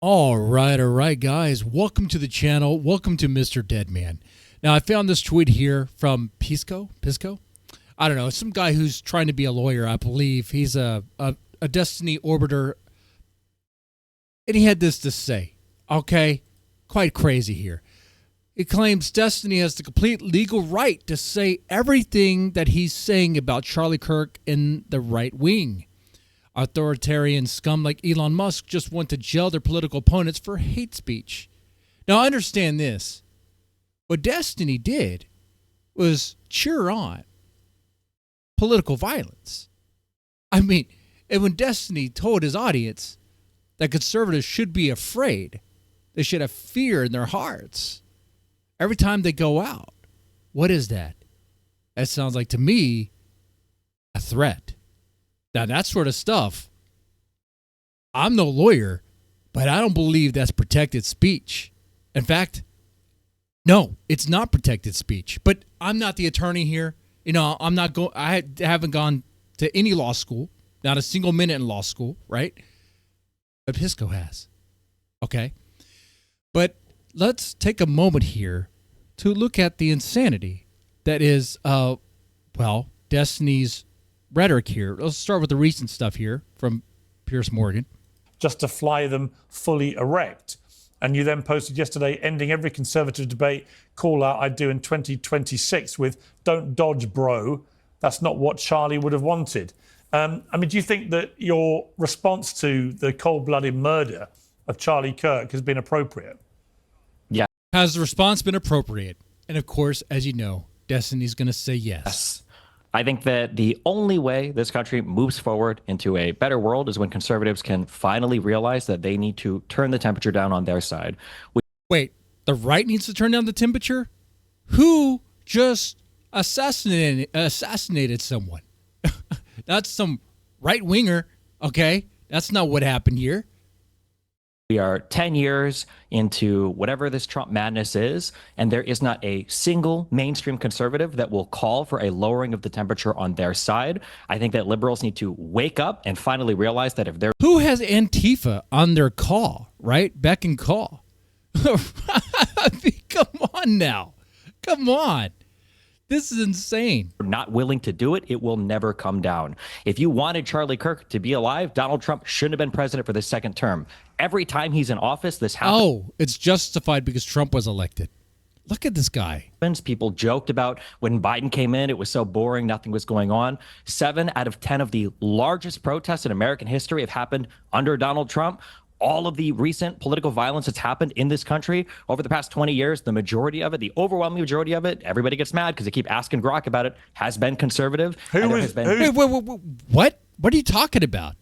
All right, guys. Welcome to the channel. Welcome to Mr. Deadman. Now, I found this tweet here from Pisco. I don't know. Some guy who's trying to be a lawyer, I believe. He's a Destiny orbiter. And he had this to say. Okay? Quite crazy here. He claims Destiny has the complete legal right to say everything that he's saying about Charlie Kirk and the right wing. Authoritarian scum like Elon Musk just want to jail their political opponents for hate speech. Now, understand this. What Destiny did was cheer on political violence. I mean, and when Destiny told his audience that conservatives should be afraid, they should have fear in their hearts every time they go out. What is that? That sounds like, to me, a threat. Now, that sort of stuff, I'm no lawyer, but I don't believe that's protected speech. In fact, no, it's not protected speech. But I'm not the attorney here. You know, I haven't gone to any law school, not a single minute in law school, right? But Pisco has. Okay? But let's take a moment here to look at the insanity that is, Destiny's rhetoric here. Let's start with the recent stuff here from Piers Morgan. Just to fly them fully erect. And you then posted yesterday, ending every conservative debate call out I'd do in 2026 with "Don't dodge, bro." That's not what Charlie would have wanted. Do you think that your response to the cold-blooded murder of Charlie Kirk has been appropriate? Yeah. Has the response been appropriate? And of course, as you know, Destiny's going to say yes. I think that the only way this country moves forward into a better world is when conservatives can finally realize that they need to turn the temperature down on their side. Wait, the right needs to turn down the temperature? Who just assassinated someone? That's some right-winger, okay? That's not what happened here. We are 10 years into whatever this Trump madness is, and there is not a single mainstream conservative that will call for a lowering of the temperature on their side. I think that liberals need to wake up and finally realize that if they're... Who has Antifa on their call, right? Beck and call. I mean, come on now. Come on. This is insane. Not willing to do it, it will never come down. If you wanted Charlie Kirk to be alive, Donald Trump shouldn't have been president for the second term. Every time he's in office, this happens. Oh, it's justified because Trump was elected. Look at this guy. People joked about when Biden came in, it was so boring, nothing was going on. 7 out of 10 of the largest protests in American history have happened under Donald Trump. All of the recent political violence that's happened in this country over the past 20 years, the majority of it, the overwhelming majority of it, everybody gets mad because they keep asking Grok about it, has been conservative. Wait, what? What are you talking about?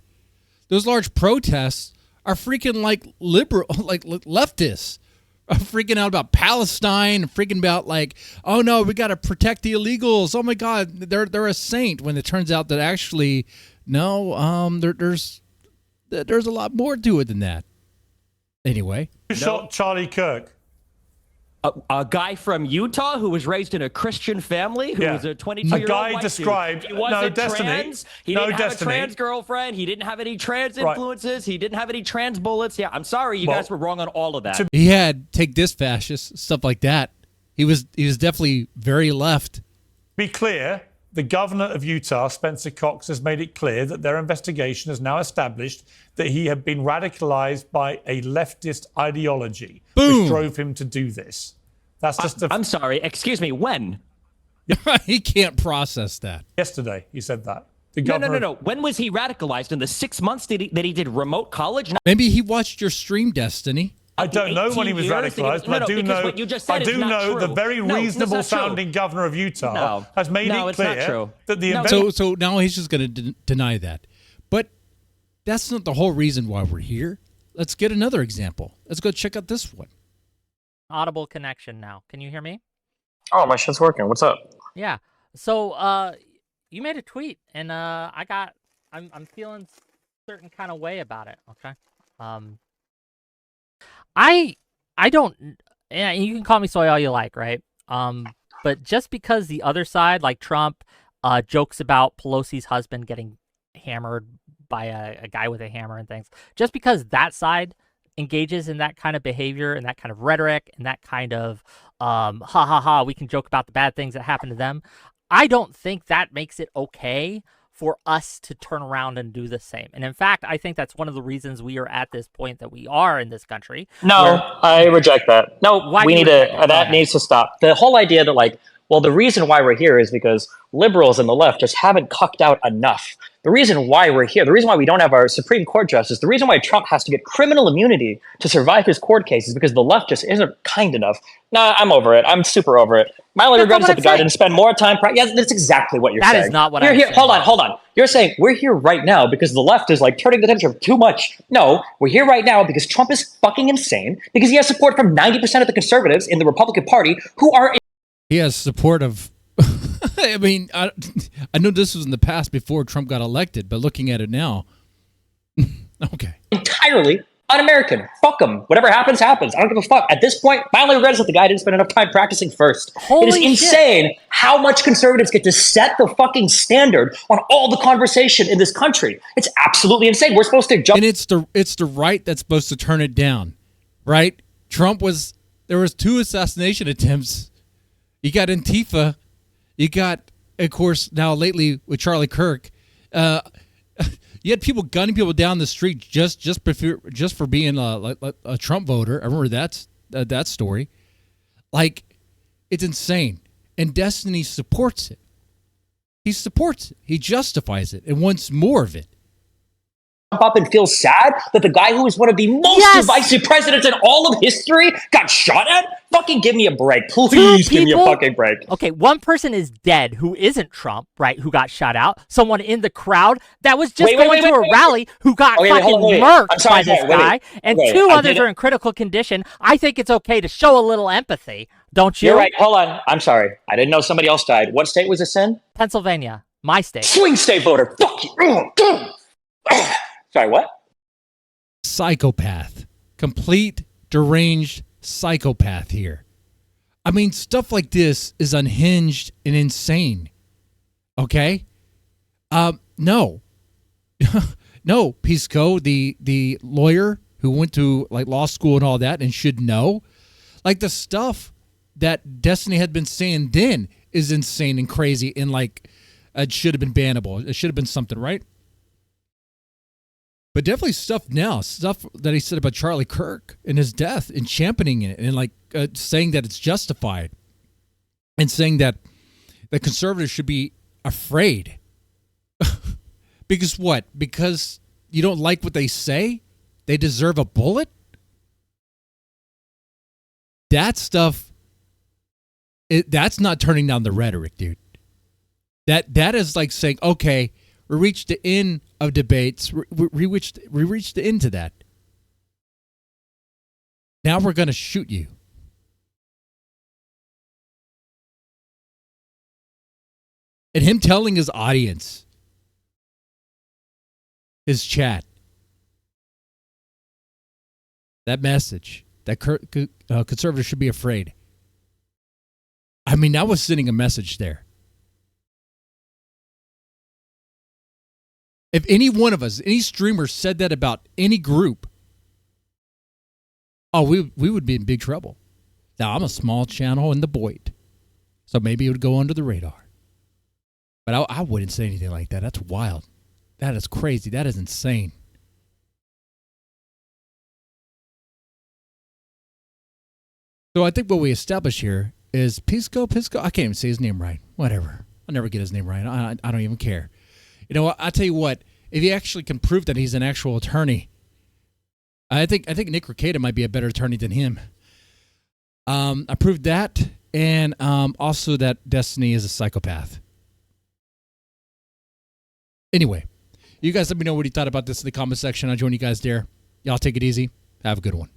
Those large protests are freaking like liberal, like leftists. Are freaking out about Palestine, freaking about like, oh no, we got to protect the illegals. Oh my God, they're a saint. When it turns out that actually, no, there's a lot more to it than that. Anyway. Who shot Charlie Kirk? A guy from Utah who was raised in a Christian family, who was a 22-year-old guy white described dude. He wasn't Destiny. trans. He didn't have a trans girlfriend. He didn't have any trans influences. He didn't have any trans bullets. Yeah, I'm sorry, you guys were wrong on all of that. He had take this fascist stuff like that. He was definitely very left. Be clear. The governor of Utah, Spencer Cox, has made it clear that their investigation has now established that he had been radicalized by a leftist ideology, which drove him to do this. That's just I'm sorry, excuse me, when? He can't process that. Yesterday, he said that. No. When was he radicalized? In the 6 months that he did remote college? Maybe he watched your stream, Destiny. I don't know when he was radicalized, but I do know the very reasonable sounding governor of Utah has made it clear that the So now he's just going to deny that. But that's not the whole reason why we're here. Let's get another example. Let's go check out this one. Audible connection now. Can you hear me? Oh, my shit's working. What's up? Yeah. So you made a tweet and I'm feeling certain kind of way about it, okay? I don't, yeah, you can call me soy all you like, right? But just because the other side, like Trump, jokes about Pelosi's husband getting hammered by a guy with a hammer and things, just because that side engages in that kind of behavior and that kind of rhetoric and that kind of ha ha ha, we can joke about the bad things that happen to them, I don't think that makes it okay for us to turn around and do the same. And in fact, I think that's one of the reasons we are at this point that we are in this country. No, I reject that. No, Why do we you need reject to. it? Go That ahead. needs to stop. The whole idea that like, well, the reason why we're here is because liberals and the left just haven't cucked out enough. The reason why we're here, the reason why we don't have our Supreme Court justice, the reason why Trump has to get criminal immunity to survive his court case is because the left just isn't kind enough. Nah, I'm over it. I'm super over it. My only That's regret not is what that the I'm guy saying. didn't spend more time. Yeah, that's exactly what you're That saying. is not what You're I'm here. saying. Hold on. You're saying we're here right now because the left is like turning the temperature too much. No, we're here right now because Trump is fucking insane, because he has support from 90% of the conservatives in the Republican Party who are He has support of. I mean, I know this was in the past before Trump got elected, but looking at it now, okay. entirely un-American. Fuck them. Whatever happens, happens. I don't give a fuck. At this point, my only regret is that the guy didn't spend enough time practicing first. Holy it is shit. insane how much conservatives get to set the fucking standard on all the conversation in this country. It's absolutely insane. We're supposed to jump. And it's the right that's supposed to turn it down, right? There was 2 assassination attempts. You got Antifa. You got, of course, now lately with Charlie Kirk. You had people gunning people down the street just for being a Trump voter. I remember that story. Like, it's insane. And Destiny supports it. He supports it. He justifies it and wants more of it. Up and feel sad that the guy who is one of the most divisive presidents in all of history got shot at? Fucking give me a break. Please give me a fucking break. Okay, one person is dead who isn't Trump, right, who got shot out. Someone in the crowd that was just going to a rally who got fucking murked by this guy. And 2 others are in critical condition. I think it's okay to show a little empathy, don't you? You're right. Hold on. I'm sorry. I didn't know somebody else died. What state was this in? Pennsylvania, my state. Swing state voter. Fuck you. Sorry, what? Psychopath. Complete deranged psychopath here. I mean, stuff like this is unhinged and insane. Okay? No. No, Pisco, the lawyer who went to like law school and all that and should know. Like, the stuff that Destiny had been saying then is insane and crazy, and like it should have been bannable. It should have been something, right? But definitely stuff that he said about Charlie Kirk and his death and championing it and like saying that it's justified and saying that the conservatives should be afraid. Because what? Because you don't like what they say? They deserve a bullet? That stuff, that's not turning down the rhetoric, dude. That is like saying, okay, we reached the end of debates. We reached the end to that. Now we're going to shoot you. And him telling his audience, his chat, that message, that conservatives should be afraid. I mean, that was sending a message there. If any one of us, any streamer said that about any group, oh, we would be in big trouble. Now, I'm a small channel in the Boyd, so maybe it would go under the radar. But I wouldn't say anything like that. That's wild. That is crazy. That is insane. So I think what we established here is Pisco. I can't even say his name right. Whatever. I'll never get his name right. I don't even care. You know what? I'll tell you what. If he actually can prove that he's an actual attorney, I think Nick Rekieta might be a better attorney than him. I proved that, and also that Destiny is a psychopath. Anyway, you guys let me know what you thought about this in the comment section. I'll join you guys there. Y'all take it easy. Have a good one.